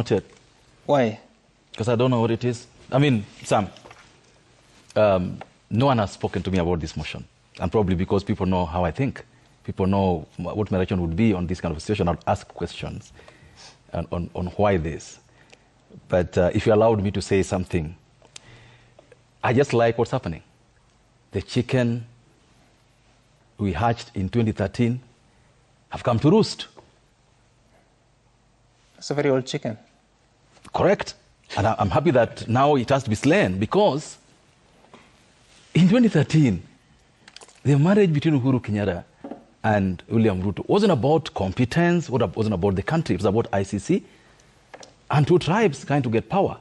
Not yet. Why? Because I don't know what it is. I mean, Sam, no one has spoken to me about this motion. And probably because people know how I think. People know what my reaction would be on this kind of situation. I'd ask questions on why this. But if you allowed me to say something, I just like what's happening. The chicken we hatched in 2013 have come to roost. It's a very old chicken. Correct. And I'm happy that now it has to be slain, because in 2013, the marriage between Uhuru Kenyatta and William Ruto wasn't about competence, wasn't about the country, it was about ICC and two tribes trying to get power.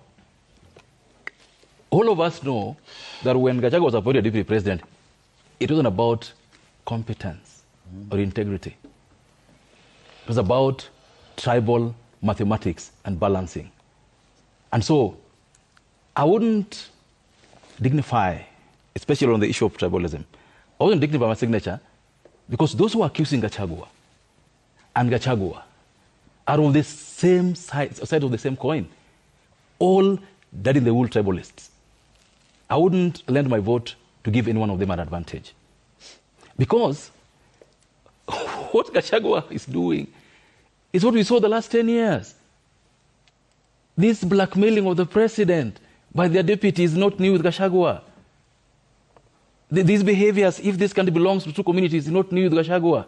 All of us know that when Gachagua was appointed deputy president, it wasn't about competence or integrity. It was about tribal mathematics and balancing. And so I wouldn't dignify, especially on the issue of tribalism, I wouldn't dignify my signature, because those who are accusing Gachagua and Gachagua are on the same side of the same coin, all dead in the wool tribalists. I wouldn't lend my vote to give any one of them an advantage. Because what Gachagua is doing is what we saw the last 10 years. This blackmailing of the president by their deputy is not new with Gachagua. These behaviors, if this country belongs to two communities, is not new with Gachagua.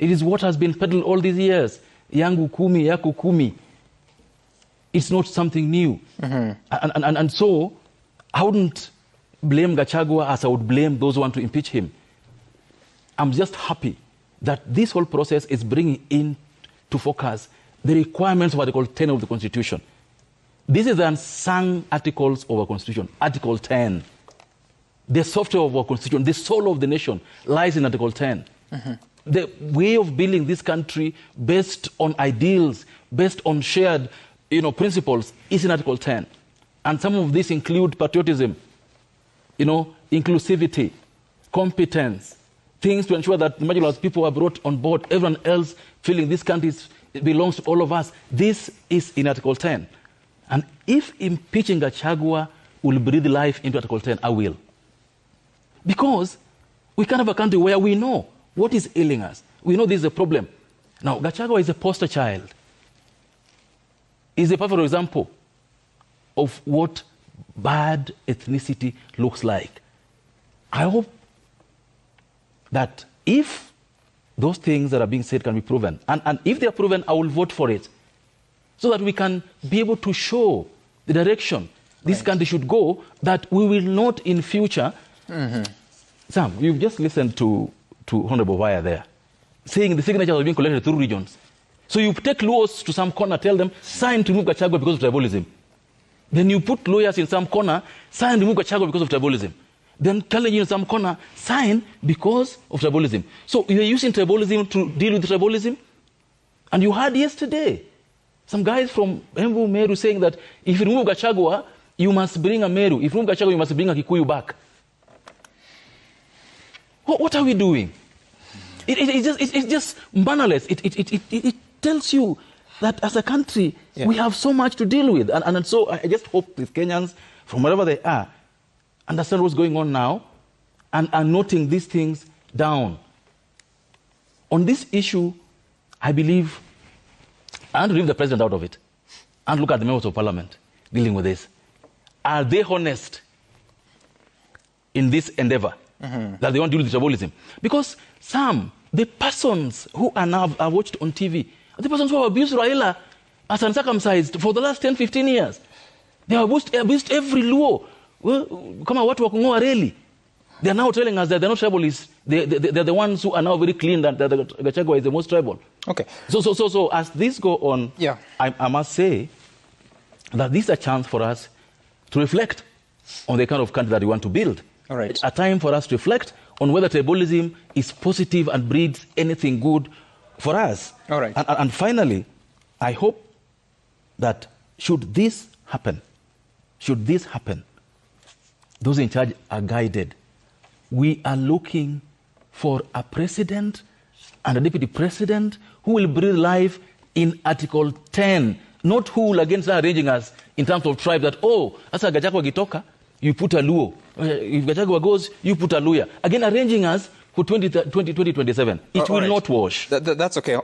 It is what has been peddled all these years. Yangu kumi, yaku kumi. It's not something new. And so I wouldn't blame Gachagua as I would blame those who want to impeach him. I'm just happy that this whole process is bringing in to focus the requirements of Article 10 of the Constitution. This is the unsung articles of our Constitution. Article 10. The software of our Constitution, the soul of the nation, lies in Article 10. The way of building this country based on ideals, based on shared principles, is in Article 10. And some of these include patriotism, inclusivity, competence, things to ensure that the marginalized people are brought on board, everyone else feeling this country belongs to all of us. This is in Article 10. And if impeaching Gachagua will breathe life into Article 10, I will. Because we can't have a country where we know what is ailing us. We know this is a problem. Now, Gachagua is a poster child. He's a perfect example of what bad ethnicity looks like. I hope that if those things that are being said can be proven, and if they are proven, I will vote for it, so that we can be able to show the direction this country should go, that we will not in future. Sam, you've just listened to Honorable Wire there, saying the signatures are being collected through regions. So you take Luos to some corner, tell them, sign to remove Gachagua because of tribalism. Then you put lawyers in some corner, sign to remove Gachagua because of tribalism. Then Kalenjin in some corner, sign because of tribalism. So you're using tribalism to deal with tribalism? And you heard yesterday some guys from Embu Meru saying that if you remove Gachagua, you must bring a Meru. If you remove Gachagua, you must bring a Kikuyu back. What are we doing? It's just banalist. It tells you that as a country, we have so much to deal with. And so I just hope the Kenyans, from wherever they are, understand what's going on now and are noting these things down. On this issue, I believe, I want to leave the president out of it and look at the members of parliament dealing with this. Are they honest in this endeavor? That they want to deal with tribalism? Because the persons who are now are watched on TV, the persons who have abused Raila as uncircumcised for the last 10, 15 years. They have abused every Luo. Kama watu wa kungoa reli. They are now telling us that they're not tribalists. They're the ones who are now very clean that Gachagua is the most tribal. Okay. So as this go on, I must say that this is a chance for us to reflect on the kind of country that we want to build. All right. It's a time for us to reflect on whether tribalism is positive and breeds anything good for us. All right. And finally, I hope that should this happen, those in charge are guided. We are looking for a president and a deputy president who will breathe life in Article 10 Not who will again start arranging us in terms of tribe that, oh, asa Gachagua gitoka, you put a Luo. If Gachagua goes, you put a Luya. Again, arranging us for 2027. It will not wash. That's okay.